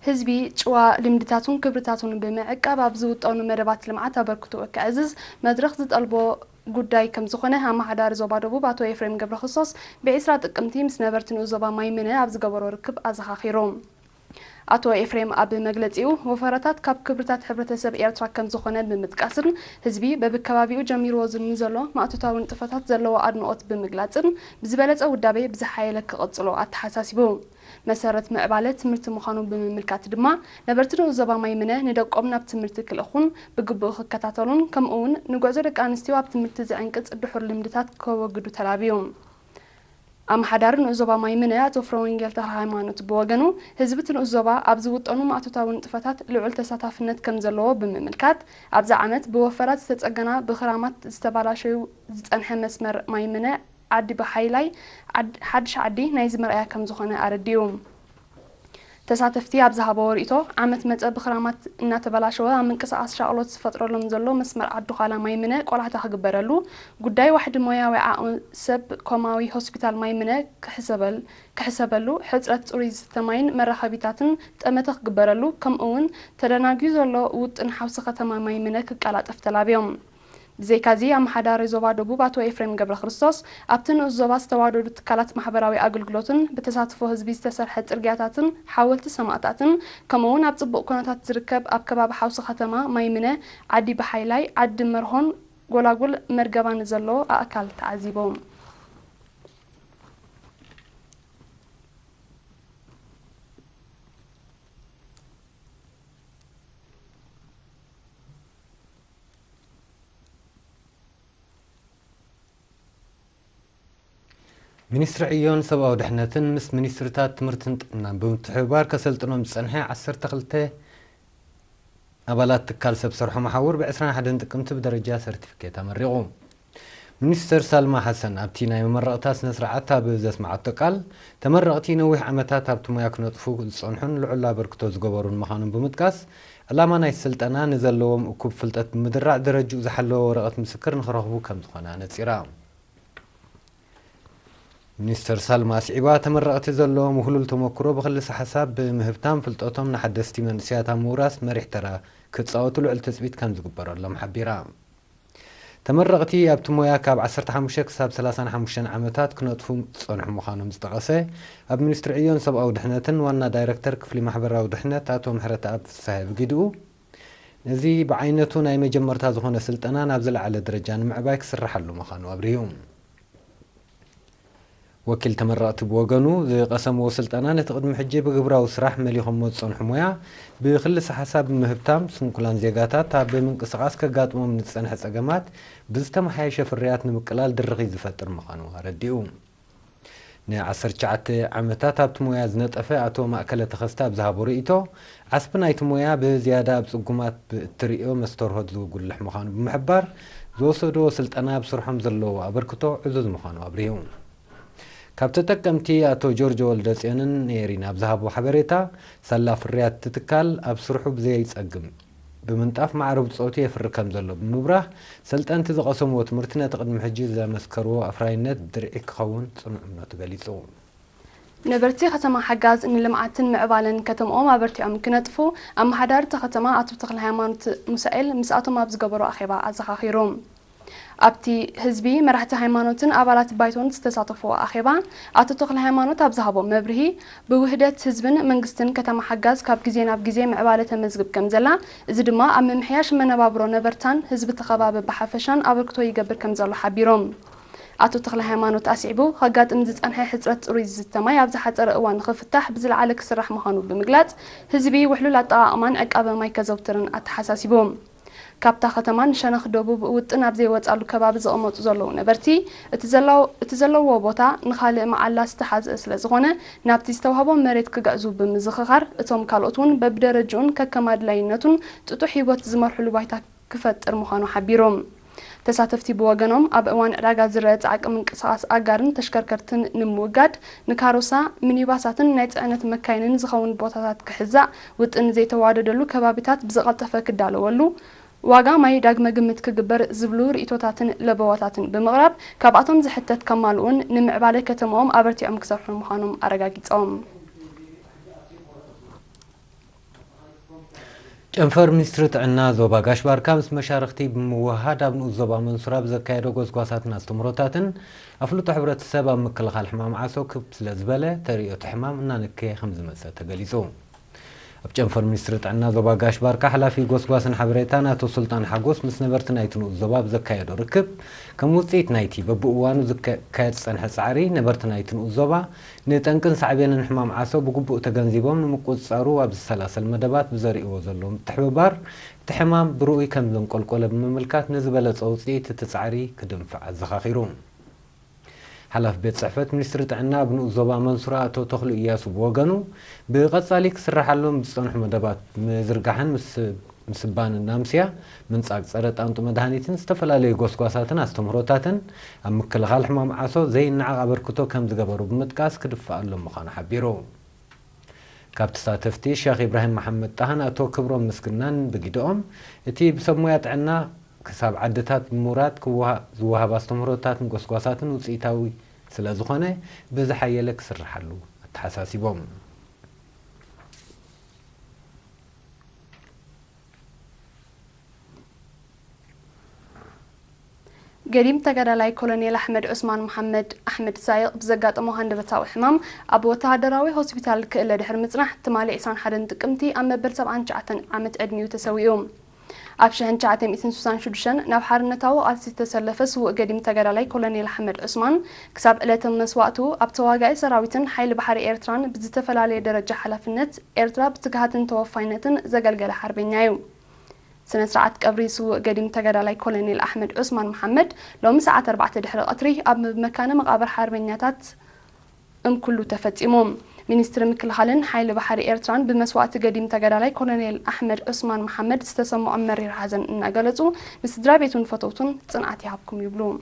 ህዝቢ ጭዋ ልምድታቱን ክብርታቱን በመዕቀብ ኣብዝውጠኑ መደባት ልምዓት ኣበርክቶ ከዕዝዝ መድረኽ ዝጠልቦ ጉዳይ ከም ዝኾነ ኣማሓዳሪ ዞባ ደቡብ ኣቶ ኤፍሬም ገብረክርስቶስ ብ20 ጥቅምቲ ምስ ነበርቲ ዞባ ማይምነ ኣብ ዝገበሮ ርክብ ኣዘኻኺሮም አቶ ኤፍሬም ኣብ መግለጺኡ ወፈራታት ካብ ክብርታት ሕብረተሰብ ኤርትራ ከም ዝኾነ ብምጥቃስን ህዝቢ በብከባቢኡ ጀሚርዎ ዘሎ ማእቶታውን ጥፈታት ዘለዎ ኣድንቆት ብምግላጽን ብዝበለጸ ውዳቤ ብዝሓየለ ክቕጽሎ ኣተሓሳሲቡ መሰረት ምዕባለ ትምህርቲ ምዃኑ ብምምልካት ድማ ነበርቲ ዞባ ማይምነ ንደቆም ናብ ትምህርቲ ክልኹን ብግቡእ ክከታተሉን ከምኡውን ንጉዕዞ ደቂ ኣንስትዮ ኣብ ትምህርቲ ዝዕንቅጽ ድሑር ልምድታት ከወግዱ ተላብዮም ኣማሓዳሪ ዞባ ማይምነ ኣቶ ፍሮወንጌል ተሃይማኖት ብወገኑ ህዝቢ ዞባ ኣብ ዝውጠኑ ማእቶታውን ጥፈታት ልዑል ተሳታፍነት ከም ዘለዎ ብምምልካት ኣብዛ ዓመት ብወፈራት ዝተጸገና ብኽራማት ዝተባላሸዩ ዝጸንሐ መስመር ማይምነ ዓዲ በሓይላይ ሓድሽ ዓዲ ናይ ዝመርኣያ ከም ዝኾነ ኣረዲዩ ተሳተፍቲ ኣብ ዝሃበው ርእቶ ዓመት መጸ ብኽራማት እናተባላሸወ ምንቅስቃስ ሻቅሎት ዝፈጥረሎም ዘሎ መስመር ዓዲ ኋላ ማይምነ ቆላሕታ ክግበረሉ ጉዳይ ዋሕዲ ሞያዊ ዓቕሚ ሰብ ኮማዊ ሆስፒታል ማይምነ ክሕሰበሉ ሕጽረት ጽሩይ ዝተማይን መራኸቢታትን ጠመተ ክግበረሉ ከምኡውን ተደናግዩ ዘሎ ውጥን ሓውሲ ከተማ ማይምነ ክቃላጠፍ ተላብዮም زيكازي أمحدار زوبا دبوب أتو إفريم قبل خريستوس أبتن الزوبا استوادو تكالات محبراوي أقلقلوتن بتساتفو هزبي استسرحت إرقاتاتن حاولت سماعتاتن كمون أبتبقو كوناتات تركب أبكباب حوص ختما مايمنة عدي بحيلاي عد مرهون قولاقول مرقبان زلو أكال تعذيبهم ሚኒስትር ዕዮን ሰብአዊ ድሕነትን ምስ ሚኒስትርታት ትምህርትን ጥዕናን ብምትሕብባር ከሰልጥኖም ዝጸንሐ 12 ኣባላት ትካል ሰብ ሰርሖ ማሕበር ብ21 ጥቅምቲ ብደረጃ ሰርቲፊኬት ኣመሪቑ ሚኒስትር ሳልማ ሐሰን ኣብቲ ናይ መመረቕታ ስነ ስርዓት ኣብ ዘስማዓቶ ቃል ተመረቕቲ ነዊሕ ዓመታት ኣብቲ ሞያ ክነጥፉ ዝጸንሑን ልዑል ኣበርክቶ ዝገበሩን ምዃኖም ብምጥቃስ ዕላማ ናይ ስልጠና ንዘለዎም እኩብ ፍልጠት ብምድራዕ ደረጅኡ ዝሓለወ ወረቐት ምስክር ንኽረኽቡ ከም ዝኾነ ነጺራ ሚኒስትር ሳልማ ስዒባ ተመረቕቲ ዘለዎም ውህሉል ተመክሮ ብኽልሲ ሓሳብ ብምህብታም ፍልጠቶም ንሓደስቲ መንእስያት ምውራስ መሪሕ ተራ ክጻወቱ ልዑል ተጽቢት ከም ዝግበረሎም ሓቢራ ተመረቕቲ ኣብቲ ሞያ ካብ 15 ክሳብ 35 ዓመታት ክነጥፉ ዝጸንሑ ምዃኖም ዝጠቐሰ ኣብ ሚኒስትር ዕዮን ሰብአዊ ድሕነትን ዋና ዳይሬክተር ክፍሊ ማሕበራዊ ድሕነት ኣቶ ምሕረት ኣብ ፍሳሐ ብጊድኡ ነዚ ብዓይነቱ ናይ መጀመርታ ዝኾነ ስልጠና ናብ ዝለዓለ ደረጃ ንምዕባይ ክስራሓሉ ምዃኑ ኣብርሂቡ ወኪል ተመረቕቲ ብወገኑ ዝቐሰምዎ ስልጠና ነቲ ቅድሚ ሕጂ ብግብራዊ ስራሕ መሊኾም ዝጸንሑ ሞያ ብኽልሲ ሓሳብ ምህብታም ስንኩላን ዜጋታት ኣብ ምንቅስቓስ ከጋጥሞም ንዝጸንሐ ጸገማት ብዝተመሓየሸ ፍርያት ንምቅላል ድርኺ ዝፈጥር ምዃኑ ኣረዲኡ ን19 ዓመታት ኣብቲ ሞያ ዝነጠፈ ኣቶ ማእከለ ተኸስተ ኣብ ዝሃቦ ርእቶ ዓስቢ ናይቲ ሞያ ብዝያዳ ኣብ ጽጉማት ብእትሪኦ መስተርሆት ዝጉልሕ ምዃኑ ብምሕባር ዝወሰድዎ ስልጠና ብስርሖም ዘለዎ ኣበርክቶ ዕዙዝ ምዃኑ ኣብርሂቡ ካብ ተጠቀምቲ ኣቶ ጆርጅ ወልደጽዮንን ኔሪን ኣብ ዝሃቦ ሓበሬታ ሰላ ፍርያት ትትካል ኣብ ስርሑ ብዘይጸግም ብምንጣፍ ማዕረብ ጾውቲ የፍሪ ከም ዘሎ ብምብራህ ሰልጠንቲ ዝቐሰምዎ ትምህርቲ ነቲ ቅድሚ ሕጂ ዘመስከርዎ ኣፍራይነት ድርዒ ክኸውን ጽኑዕ እምነቱ ገሊጹ ነበርቲ ከተማ ሓጋዝ ንልምዓትን ምዕባለን ከተማኦም ኣበርቲዖም ክነጥፉ ኣመሓዳሪ ከተማ ኣቶ ተክለ ሃይማኖት ሙሳኤል ምስኣቶም ኣብ ዝገበሮ ኣኼባ ኣዘኻኺሮም ኣብቲ ህዝቢ መራሕቲ ሃይማኖትን ኣባላት ባይቶን ዝተሳተፉ ኣኼባ ኣቶ ተክለ ሃይማኖት ኣብ ዝሃቦ መብርሂ ብውህደት ህዝብን መንግስትን ከተማ ሓጋዝ ካብ ግዜ ናብ ግዜ ምዕባለ ተመዝግብ ከም ዘላ እዚ ድማ ኣብ ምምሕያሽ መነባብሮ ነበርታን ህዝቢ ተኸባቢ ብሓፈሻን ኣበርክቶ ይገብር ከም ዘሎ ሓቢሮም ኣቶ ተክለ ሃይማኖት ኣስዒቡ ከጋጥም ዝጸንሐ ሕጽረት ጽሩይ ዝተማይ ኣብ ዝሓፀረ እዋን ክፍታሕ ብዝለዓለ ክስራሕ ምዃኑ ብምግላጽ ህዝቢ ውሕሉል ኣጠቓቕማን ዕቃበ ማይ ከዘውትርን ኣተሓሳሲቦም ካብታ ከተማን ሸነኽ ደቡብ ውጥን ኣብ ዘይወጻሉ ከባቢ ዝቕመጡ ዘለዉ ነበርቲ እቲ ዘለዎ ቦታ ንኻልእ መዓላ ዝተሓዝአ ስለ ዝኾነ ናብቲ ዝተዋህቦም መሬት ክገዕዙ ብምዝኽኻር እቶም ካልኦት እውን በብደረጅኡን ከከም ኣድላይነቱን ጥጡሕ ሂወት ዝመርሕሉ ባይታ ክፈጥር ምዃኑ ሓቢሮም ተሳተፍቲ ብወገኖም ኣብ እዋን ዕዳጋ ዝረአ ጻዕቂ ምንቅስቓስ ኣጋርን ተሽከርከርትን ንምውጋድ ንካሮሳ ሚኒባሳትን ናይ ጽዕነት መካይንን ዝኸውን ቦታታት ክሕዛእ ውጥን ዘይተዋደደሉ ከባቢታት ብዝቐልጠፈ ክዳለወሉ ዋጋ ማይ ዳግመ ግምት ክግበር ዝብሉ ርእቶታትን ለበዋታትን ብምቕራብ ካብኣቶም ዝሕተት ከማልኡን ንምዕባለ ከተማኦም ኣበርቲዖም ክሰርሑ ምዃኖም ኣረጋጊጾም ጨንፈር ሚኒስትሪ ጥዕና ዞባ ጋሽ ባርካ ምስ መሻርክቲ ብምውሃድ ኣብ ንኡስ ዞባ መንሱራ ብዘካየዶ ጎስጓሳትን ኣስተምህሮታትን ኣፍልጦ ሕብረተሰብ ኣብ ምክልኻል ሕማም ዓሶ ክብ ስለ ዝበለ ተሪእዮት ሕማም እናንከየ ከም ዝመፀ ተገሊጹ ኣብ ጨንፈር ሚኒስትሪ ጥዕና ዞባ ጋሽ ባርካ ሓላፊ ጎስጓስን ሓበሬታን ኣቶ ሱልጣን ሓጎስ ምስ ነበርቲ ናይቲ ንኡስ ዞባ ብዘካየዶ ርክብ ከም ውፅኢት ናይቲ በብእዋኑ ዝካየድ ዝፀንሐ ፃዕሪ ነበርቲ ናይቲ ንኡስ ዞባ ንጠንቅን ሳዕቤንን ሕማም ዓሶ ብግቡእ ተገንዚቦም ንምቁፅፃሩ ኣብ ዝሰላሰል መደባት ብዘርእዎ ዘለዎም ምትሕብባር እቲ ሕማም ብርኡይ ከም ዘንቆልቆለ ብምምልካት ንዝበለፀ ውፅኢት እቲ ፃዕሪ ክድንፋዕ ኣዘኻኺሩ حلف بيت صحفة منستر تعنا ابن الزبا منصور أتو تخلو إياسو بوغانو بقصالي كسرح لهم بصنح مدبات مزرقحن مسبان النامسيا من ساق صارت أنتو مدهانيتن استفلا لي غوسغواساتن استمروتاتن أم كل غال حمام عصو زي النعق عبركتو كم زقبرو بمتكاس كدفع لهم مخان حبيرو كابت ساتفتي شيخ إبراهيم محمد طهن أتو كبرو مسكنان بقيدوهم اتي بسمويات عنا كساب عدتات مراد زوها باستمرتات غوسغواسات وصيتاوي سلا زخونه بزحيلك سرحلو التحساسيبهم قريم تقرأ كولونيل أحمد عثمان محمد أحمد سايق بزقات مهند بتاو حمام أبو تهدراوي هوسبيتال كإلا دحر مزرح تمالي إسان حدن تقمتي أما برسب عن شعتن عمت أدمي وتسويهم أبشهن شعتم إثن سوسان شدشن ناو حارنتاو ألسي تسلفس وقديم تقرأ كولونيل أحمد عثمان كساب إلاتم مسواتو أبتواقع سراويتن حيل بحر إيرتران بزتفلالي درجة حلفنت إيرترا بتقهاتن توفاينتن زقلقل حربين يايو سنة ساعات قبري سوء قديم تقرأ كولونيل أحمد عثمان محمد لو مساعات 4 دحر القطري أب بمكان مقابر حربينياتات كله تفتيمهم منستر مكلخالن حيل بحر إيرتران بمسوات قديم تقرأ كولونيل أحمد عثمان محمد استسموا أمرير حزن إن أقلتوا مستدرابيتون فتوتون صنعتي هابكم يبلوم